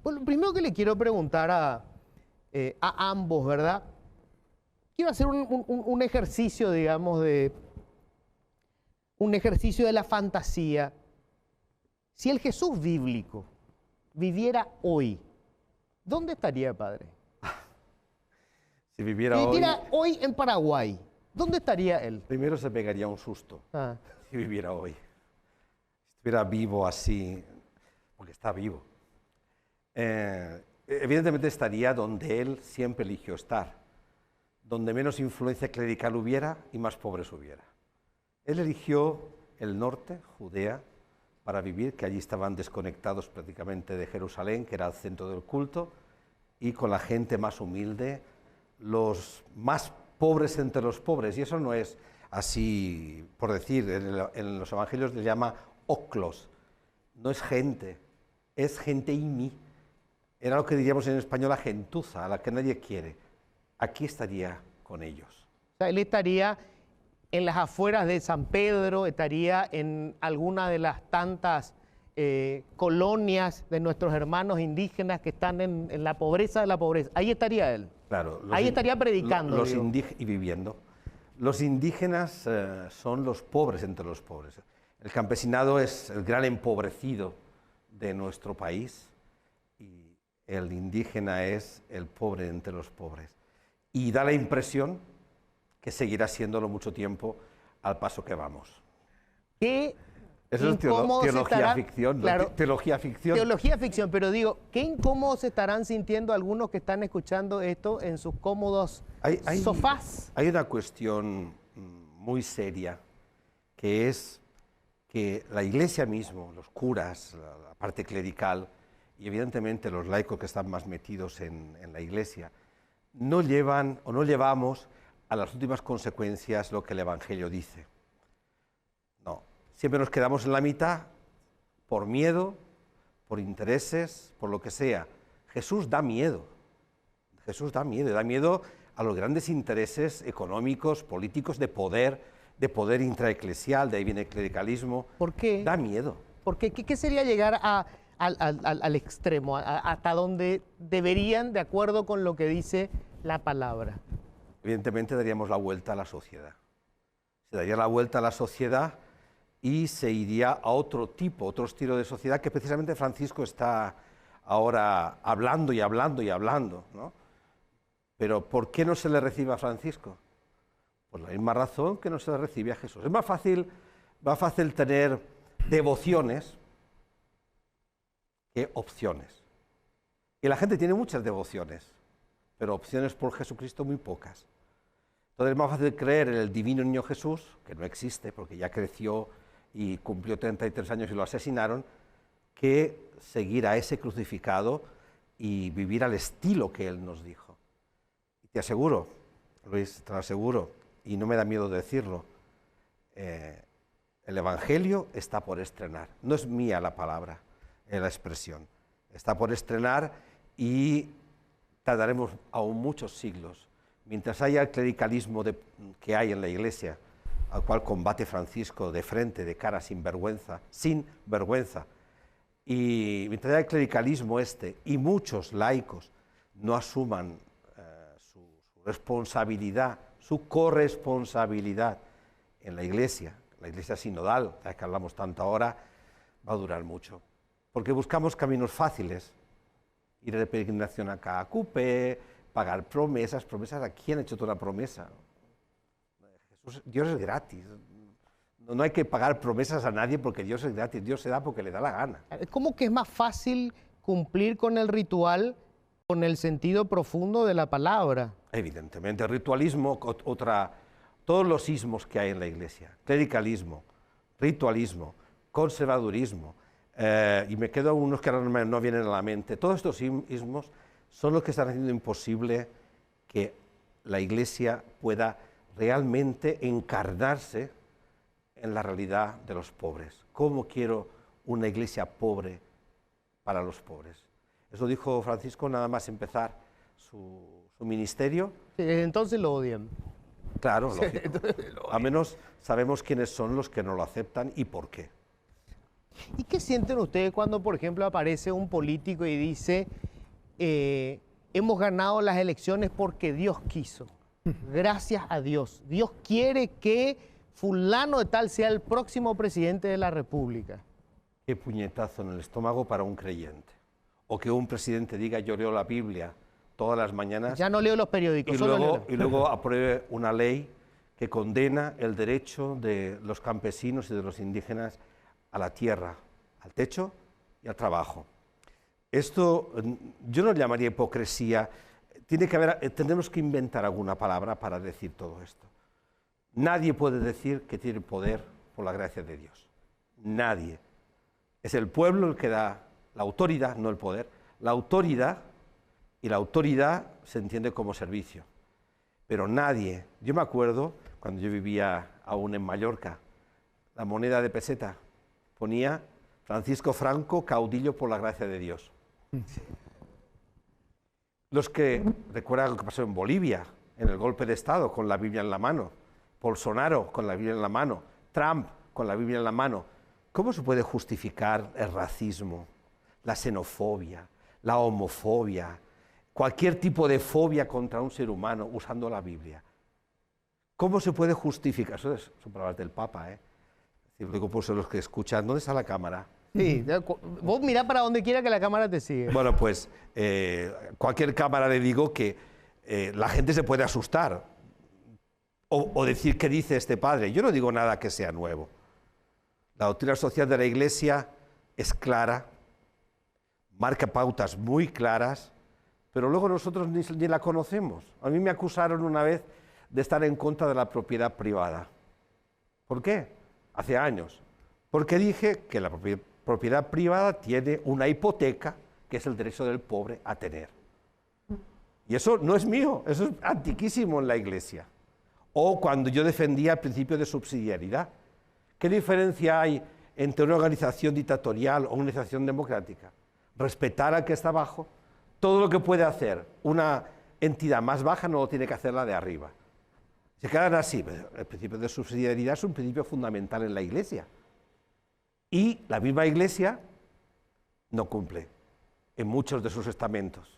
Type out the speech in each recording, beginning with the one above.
Bueno, lo primero que le quiero preguntar a ambos, ¿verdad? Quiero hacer un ejercicio, digamos, un ejercicio de la fantasía. Si el Jesús bíblico viviera hoy, ¿dónde estaría, padre? Si viviera Si hoy, viviera hoy en Paraguay, ¿dónde estaría él? primero se pegaría un susto. Ah, Si viviera hoy. Si estuviera vivo así, porque está vivo. Evidentemente estaría donde él siempre eligió estar, donde menos influencia clerical hubiera y más pobres hubiera. Él eligió el norte, Judea, para vivir, que allí estaban desconectados prácticamente de Jerusalén, que era el centro del culto, y con la gente más humilde, los más pobres entre los pobres. Y eso no es así, por decir, en los evangelios le llama oclos, no es gente mí. Era lo que diríamos en español la gentuza, a la que nadie quiere. Aquí estaría con ellos. o sea, él estaría en las afueras de San Pedro, estaría en alguna de las tantas colonias de nuestros hermanos indígenas que están en la pobreza de la pobreza. Ahí estaría él. Claro, Ahí estaría predicando. y viviendo. Los indígenas son los pobres entre los pobres. El campesinado es el gran empobrecido de nuestro país y el indígena es el pobre entre los pobres. Y da la impresión que seguirá siéndolo mucho tiempo al paso que vamos. Qué Eso es incómodos teología estarán- ficción, claro, teología ficción. Teología ficción, pero digo, qué incómodos se estarán sintiendo algunos que están escuchando esto en sus cómodos sofás. Hay una cuestión muy seria, que es que la Iglesia mismo, los curas, la parte clerical y evidentemente los laicos que están más metidos en la Iglesia, no llevan o no llevamos a las últimas consecuencias lo que el Evangelio dice. No, siempre nos quedamos en la mitad por miedo, por intereses, por lo que sea. Jesús da miedo. Jesús da miedo a los grandes intereses económicos, políticos, de poder intraeclesial, de ahí viene el clericalismo. ¿Por qué? Da miedo. Porque ¿qué sería llegar al extremo, hasta donde deberían, de acuerdo con lo que dice la palabra? Evidentemente daríamos la vuelta a la sociedad. Se daría la vuelta a la sociedad y se iría a otro estilo de sociedad que precisamente Francisco está ahora hablando y hablando y hablando, ¿no? Pero ¿por qué no se le recibe a Francisco? Por la misma razón que no se le recibe a Jesús. Es más fácil tener devociones que opciones. Y la gente tiene muchas devociones, pero opciones por Jesucristo muy pocas. Entonces es más fácil creer en el divino niño Jesús, que no existe porque ya creció y cumplió 33 años y lo asesinaron, que seguir a ese crucificado y vivir al estilo que él nos dijo. Y te aseguro, Luis, te lo aseguro, y no me da miedo decirlo, el Evangelio está por estrenar. No es mía la palabra, la expresión. Está por estrenar y tardaremos aún muchos siglos. Mientras haya el clericalismo que hay en la Iglesia, al cual combate Francisco de frente, de cara, sin vergüenza, y mientras haya el clericalismo y muchos laicos no asuman su responsabilidad, su corresponsabilidad en la Iglesia sinodal, de la que hablamos tanto ahora, va a durar mucho. Porque buscamos caminos fáciles, ir de peregrinación a Caacupé, pagar promesas. ¿A quién ha hecho toda la promesa? Dios es gratis. No hay que pagar promesas a nadie porque Dios es gratis. Dios se da porque le da la gana. ¿Cómo que es más fácil cumplir con el ritual con el sentido profundo de la palabra? Evidentemente, el ritualismo, todos los ismos que hay en la Iglesia, clericalismo, ritualismo, conservadurismo, y me quedo unos que ahora no vienen a la mente, todos estos ismos son los que están haciendo imposible que la Iglesia pueda realmente encarnarse en la realidad de los pobres. ¿Cómo quiero una Iglesia pobre para los pobres? Eso dijo Francisco nada más empezar su ministerio. Sí, entonces lo odian. Claro, lógico. A menos sabemos quiénes son los que no lo aceptan y por qué. ¿Y qué sienten ustedes cuando, por ejemplo, aparece un político y dice, hemos ganado las elecciones porque Dios quiso? Gracias a Dios. Dios quiere que fulano de tal sea el próximo presidente de la República. Qué puñetazo en el estómago para un creyente. O que un presidente diga, yo leo la Biblia todas las mañanas. Ya no leo los periódicos. Y luego apruebe una ley que condena el derecho de los campesinos y de los indígenas a la tierra, al techo y al trabajo. Esto yo no llamaría hipocresía. Tendremos que inventar alguna palabra para decir todo esto. Nadie puede decir que tiene poder por la gracia de Dios. Nadie. Es el pueblo el que da la autoridad, no el poder. La autoridad, y la autoridad se entiende como servicio. Pero nadie, yo me acuerdo cuando yo vivía aún en Mallorca, la moneda de peseta ponía Francisco Franco, caudillo por la gracia de Dios. Los que recuerdan lo que pasó en Bolivia, en el golpe de Estado, con la Biblia en la mano, Bolsonaro con la Biblia en la mano, Trump con la Biblia en la mano, ¿cómo se puede justificar el racismo, la xenofobia, la homofobia, cualquier tipo de fobia contra un ser humano usando la Biblia? ¿Cómo se puede justificar? Eso son palabras del Papa, ¿eh? Luego, pues, los que escuchan, ¿dónde está la cámara? Sí, vos mirá para donde quiera que la cámara te siga. Bueno, pues cualquier cámara le digo que la gente se puede asustar o decir qué dice este padre. Yo no digo nada que sea nuevo. La doctrina social de la Iglesia es clara, marca pautas muy claras, pero luego nosotros ni la conocemos. A mí me acusaron una vez de estar en contra de la propiedad privada. ¿Por qué? Hace años. Porque dije que la propiedad privada tiene una hipoteca, que es el derecho del pobre a tener. Y eso no es mío, eso es antiquísimo en la Iglesia. O cuando yo defendía el principio de subsidiariedad. ¿Qué diferencia hay entre una organización dictatorial o una organización democrática? Respetar al que está abajo. Todo lo que puede hacer una entidad más baja no lo tiene que hacer la de arriba. Se quedan así. El principio de subsidiariedad es un principio fundamental en la Iglesia. Y la misma Iglesia no cumple en muchos de sus estamentos.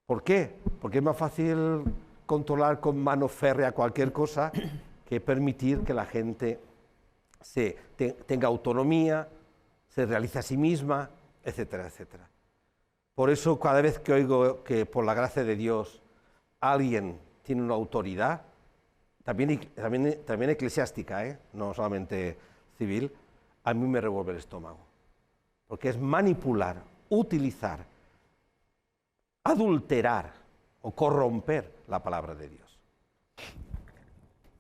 ¿Por qué? Porque es más fácil controlar con mano férrea cualquier cosa que permitir que la gente tenga autonomía, se realice a sí misma, etcétera, etcétera. Por eso, cada vez que oigo que por la gracia de Dios alguien tiene una autoridad, también eclesiástica, no solamente civil, a mí me revuelve el estómago. Porque es manipular, utilizar, adulterar o corromper la palabra de Dios.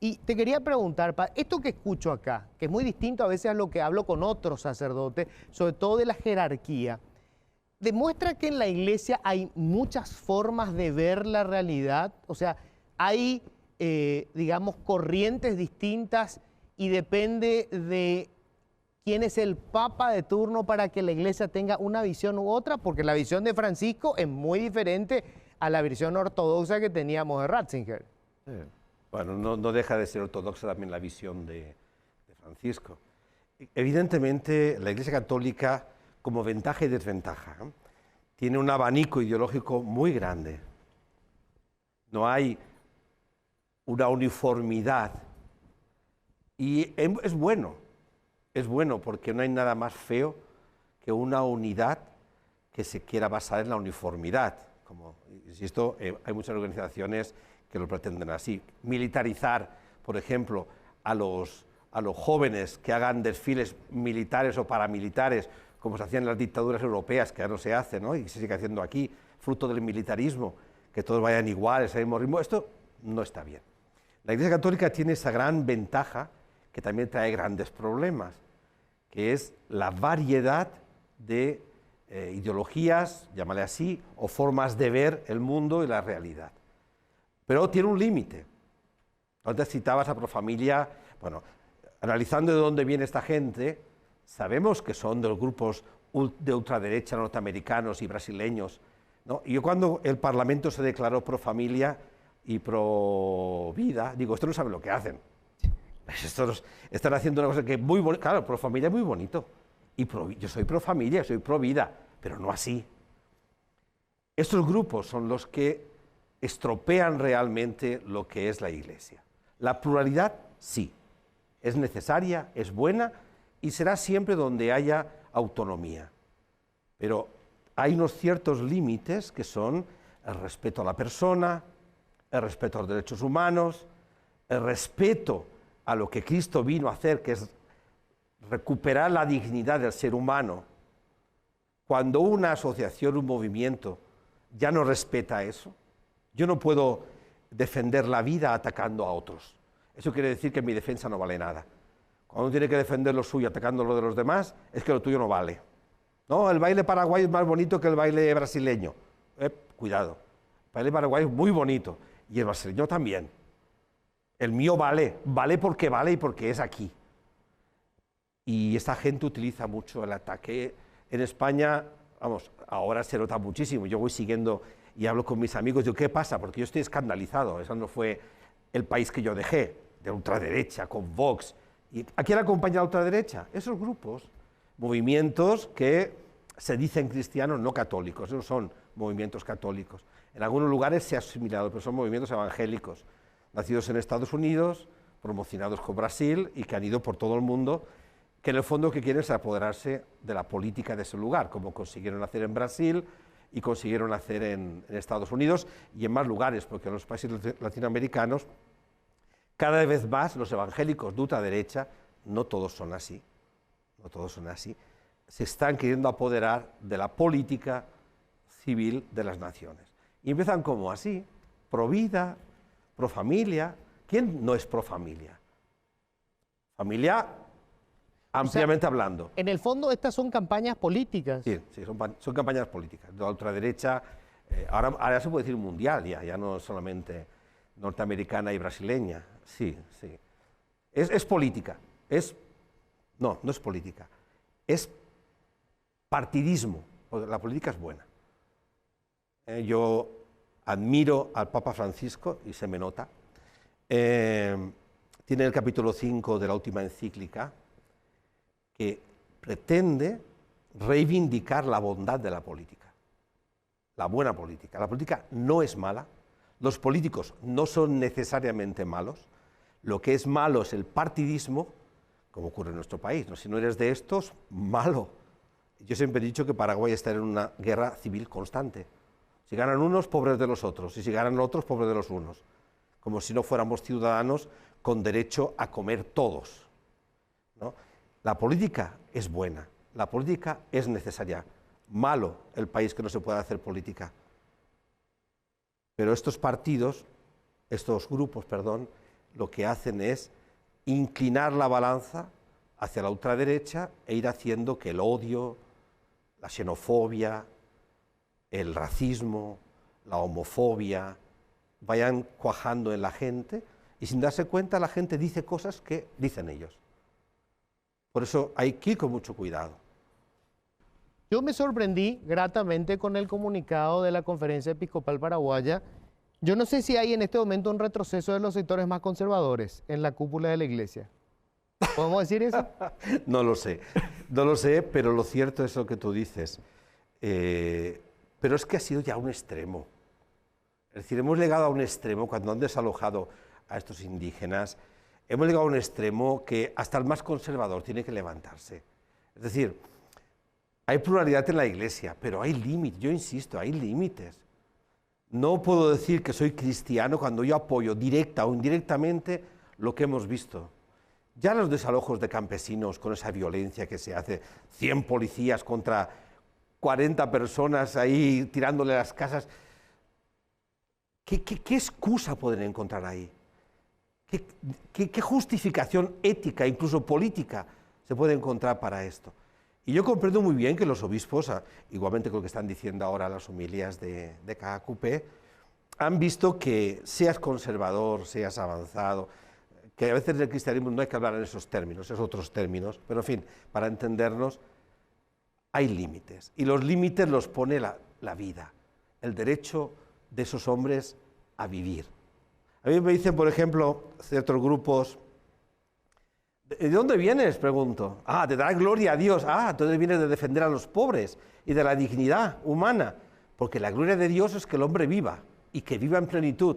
Y te quería preguntar, esto que escucho acá, que es muy distinto a veces a lo que hablo con otros sacerdotes, sobre todo de la jerarquía, demuestra que en la Iglesia hay muchas formas de ver la realidad, o sea, hay, digamos, corrientes distintas y depende de quién es el Papa de turno para que la Iglesia tenga una visión u otra, porque la visión de Francisco es muy diferente a la visión ortodoxa que teníamos de Ratzinger. Sí. Bueno, no deja de ser ortodoxa también la visión de Francisco. Evidentemente, la Iglesia Católica, como ventaja y desventaja, tiene un abanico ideológico muy grande. No hay una uniformidad. Y es bueno porque no hay nada más feo que una unidad que se quiera basar en la uniformidad. Como, insisto, hay muchas organizaciones que lo pretenden así. Militarizar, por ejemplo, a los jóvenes que hagan desfiles militares o paramilitares, como se hacían en las dictaduras europeas, que ya no se hace, ¿no? Y se sigue haciendo aquí, fruto del militarismo, que todos vayan iguales, al mismo ritmo. Esto no está bien. La Iglesia Católica tiene esa gran ventaja, que también trae grandes problemas, que es la variedad de ideologías, llámale así, o formas de ver el mundo y la realidad. Pero tiene un límite. Antes citabas a Profamilia. Bueno, analizando de dónde viene esta gente, sabemos que son de los grupos de ultraderecha norteamericanos y brasileños, ¿no? Y yo, cuando el Parlamento se declaró pro familia y pro vida, digo, estos no saben lo que hacen. Estos están haciendo una cosa que es muy bonita. Claro, pro familia es muy bonito. Y yo soy pro familia, soy pro vida, pero no así. Estos grupos son los que estropean realmente lo que es la Iglesia. La pluralidad, sí, es necesaria, es buena y será siempre donde haya autonomía. Pero hay unos ciertos límites que son el respeto a la persona, el respeto a los derechos humanos, el respeto a lo que Cristo vino a hacer, que es recuperar la dignidad del ser humano. Cuando una asociación, un movimiento, ya no respeta eso, yo no puedo defender la vida atacando a otros. Eso quiere decir que mi defensa no vale nada. Cuando uno tiene que defender lo suyo atacando lo de los demás, es que lo tuyo no vale. No, el baile paraguayo es más bonito que el baile brasileño. Cuidado, el baile paraguayo es muy bonito y el brasileño también. El mío vale porque vale y porque es aquí. Y esta gente utiliza mucho el ataque. En España, vamos, ahora se nota muchísimo. Yo voy siguiendo y hablo con mis amigos, digo, ¿qué pasa? Porque yo estoy escandalizado. Eso no fue el país que yo dejé, de ultraderecha, con Vox. ¿Y a quién acompaña la ultraderecha? Esos grupos, movimientos que se dicen cristianos no católicos, esos son movimientos católicos. En algunos lugares se ha asimilado, pero son movimientos evangélicos, nacidos en Estados Unidos, promocionados con Brasil y que han ido por todo el mundo, que en el fondo lo que quieren es apoderarse de la política de ese lugar, como consiguieron hacer en Brasil y consiguieron hacer en Estados Unidos y en más lugares, porque en los países latinoamericanos cada vez más los evangélicos de ultraderecha, no todos son así, se están queriendo apoderar de la política civil de las naciones. Y empiezan como así, pro vida, pro familia. ¿Quién no es pro familia? Familia, ampliamente hablando. En el fondo, estas son campañas políticas. Sí, son campañas políticas. De la ultraderecha, ahora se puede decir mundial, ya no solamente norteamericana y brasileña. Sí. Es política. No es política. Es partidismo. La política es buena. Yo admiro al Papa Francisco, y se me nota. Tiene el capítulo 5 de la última encíclica, que pretende reivindicar la bondad de la política, la buena política. La política no es mala, los políticos no son necesariamente malos, lo que es malo es el partidismo, como ocurre en nuestro país, ¿no? Si no eres de estos, malo. Yo siempre he dicho que Paraguay está en una guerra civil constante. Si ganan unos, pobres de los otros, y si ganan otros, pobres de los unos, como si no fuéramos ciudadanos con derecho a comer todos, ¿no? La política es buena, la política es necesaria. Malo el país que no se pueda hacer política. Pero estos grupos, lo que hacen es inclinar la balanza hacia la ultraderecha e ir haciendo que el odio, la xenofobia, el racismo, la homofobia, vayan cuajando en la gente y sin darse cuenta la gente dice cosas que dicen ellos. Por eso hay que ir con mucho cuidado. Yo me sorprendí gratamente con el comunicado de la Conferencia Episcopal Paraguaya. Yo no sé si hay en este momento un retroceso de los sectores más conservadores en la cúpula de la Iglesia. ¿Podemos decir eso? No lo sé, pero lo cierto es lo que tú dices. Pero es que ha sido ya un extremo. Es decir, hemos llegado a un extremo cuando han desalojado a estos indígenas. Hemos llegado a un extremo que hasta el más conservador tiene que levantarse. Es decir, hay pluralidad en la Iglesia, pero hay límites, yo insisto, hay límites. No puedo decir que soy cristiano cuando yo apoyo directa o indirectamente lo que hemos visto. Ya los desalojos de campesinos con esa violencia que se hace, 100 policías contra 40 personas ahí tirándole las casas. ¿Qué excusa pueden encontrar ahí? ¿Qué justificación ética, incluso política, se puede encontrar para esto? Y yo comprendo muy bien que los obispos, igualmente con lo que están diciendo ahora las homilías de KQP, han visto que seas conservador, seas avanzado, que a veces en el cristianismo no hay que hablar en esos términos, esos otros términos, pero en fin, para entendernos, hay límites. Y los límites los pone la vida, el derecho de esos hombres a vivir. A mí me dicen, por ejemplo, ciertos grupos ¿De dónde vienes? Pregunto. Ah, de dar gloria a Dios. Ah, entonces vienes de defender a los pobres y de la dignidad humana. Porque la gloria de Dios es que el hombre viva y que viva en plenitud.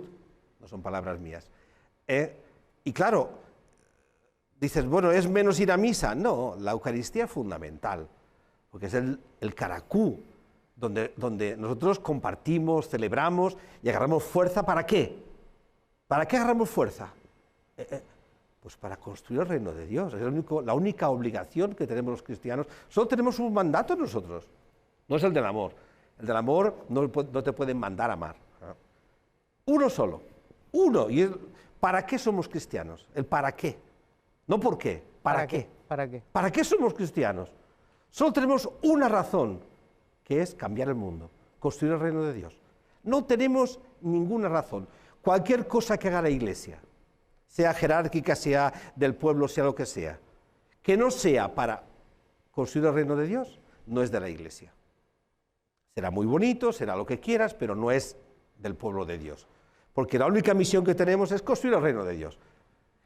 No son palabras mías. Y claro, dices, bueno, ¿es menos ir a misa? No, la Eucaristía es fundamental, porque es el caracú, donde nosotros compartimos, celebramos y agarramos fuerza. ¿Para qué? ¿Para qué agarramos fuerza? Pues para construir el reino de Dios. Es la única obligación que tenemos los cristianos. Solo tenemos un mandato nosotros, no es el del amor. El del amor no te pueden mandar a amar. Uno solo, uno. Y ¿para qué somos cristianos? El para qué. No por qué, ¿para qué? ¿Para qué? ¿Para qué somos cristianos? Solo tenemos una razón, que es cambiar el mundo, construir el reino de Dios. No tenemos ninguna razón. Cualquier cosa que haga la Iglesia, sea jerárquica, sea del pueblo, sea lo que sea, que no sea para construir el reino de Dios, no es de la Iglesia. Será muy bonito, será lo que quieras, pero no es del pueblo de Dios. Porque la única misión que tenemos es construir el reino de Dios.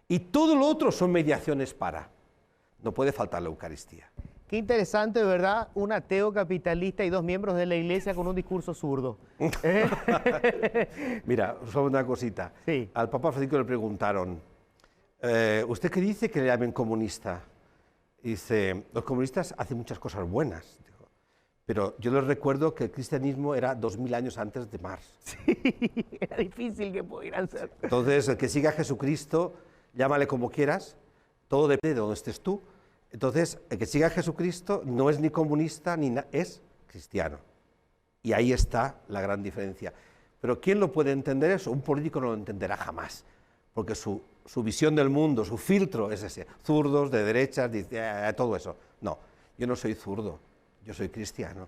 Y todo lo otro son mediaciones para. No puede faltar la Eucaristía. Qué interesante, ¿verdad? Un ateo capitalista y dos miembros de la Iglesia con un discurso zurdo. Mira, solo una cosita. Sí. Al Papa Francisco le preguntaron, ¿usted qué dice que le llamen comunista? Dice, los comunistas hacen muchas cosas buenas. Dijo, pero yo les recuerdo que el cristianismo era 2000 años antes de Marx. Sí, era difícil que pudieran ser. Entonces, el que siga a Jesucristo, llámale como quieras, todo depende de dónde estés tú. Entonces, el que siga a Jesucristo no es ni comunista, es cristiano. Y ahí está la gran diferencia. Pero ¿quién lo puede entender eso? Un político no lo entenderá jamás, porque su visión del mundo, su filtro es ese, zurdos, de derechas, todo eso. No, yo no soy zurdo, yo soy cristiano.